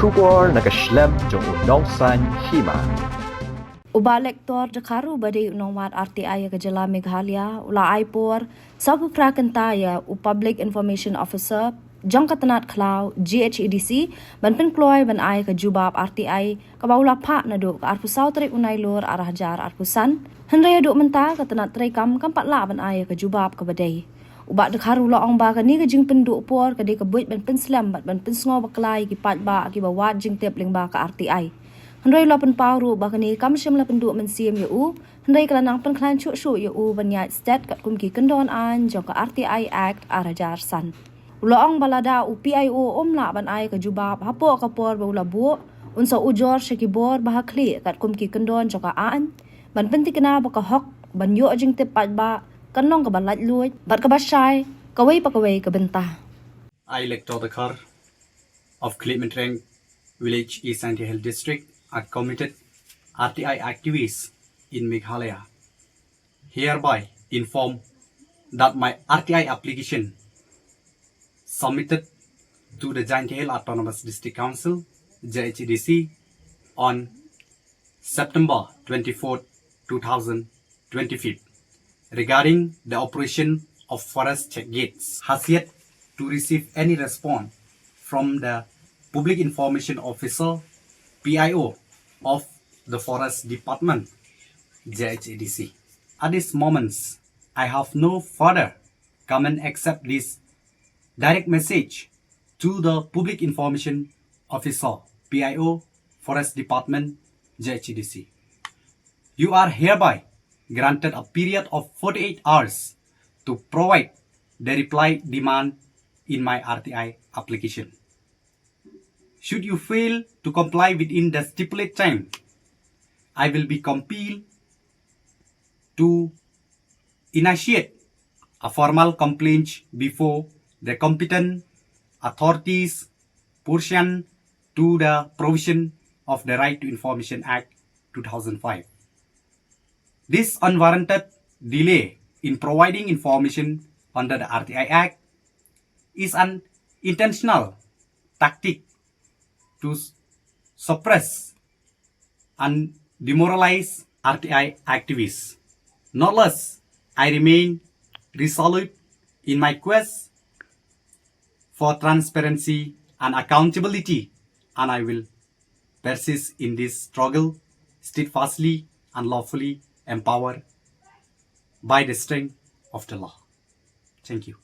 Shubor nakaslem jong unongsan Hima. Ubalektor Jakaru badi Nongwad RTI Gajala Meghalaya ula aipor sabu prakentaya u Public Information Officer jong katanat klau GHEDC ban penkloy ban ai ke Jubab RTI ka baula pak na do ka arpusau tri unai lor arah jar arpusan henraya do menta katanat tri kam pat la ban ai ke Jubab ka badai ubak Jakaru la ong ba ka ni ka jing penduk por ka de ka buit ban penslam ban pensngo baklai ki pat ba ki bawat jing tep ling ba ka RTI Henry la pen pau ru ba kani kam shim la pen du men siam yu Henry kala nang pen klan chu shu yu banyat stat kat kum ki kendon an jong ka RTI Act arajar san Uloong balada u PIO la ban ai ka Jubab hapo ka por ba ula bu unsa Ujor shekibor ba hakli kat kum ki kendon jong ka an ban pen tikna ba ka hok ban yo jing te pat ba kanong ka balat luit bat ka basai ka wei pa ka wei ka benta I elector the car of Clementrank Village East Hill District are committed RTI activists in Meghalaya. Hereby inform that my RTI application submitted to the Giant Hill Autonomous District Council (JHDC) on September 24, 2025 regarding the operation of forest check gates has yet to receive any response from the Public Information Officer PIO of the Forest Department JHDC. At this moment, I have no further comment except this direct message to the Public Information Officer PIO Forest Department JHDC. You are hereby granted a period of 48 hours to provide the reply demand in my RTI application. Should you fail to comply within the stipulated time, I will be compelled to initiate a formal complaint before the competent authorities pursuant to the provision of the Right to Information Act 2005. This unwarranted delay in providing information under the RTI Act is an intentional tactic to suppress and demoralize RTI activists. Nonetheless, I remain resolute in my quest for transparency and accountability, and I will persist in this struggle steadfastly and lawfully empowered by the strength of the law. Thank you.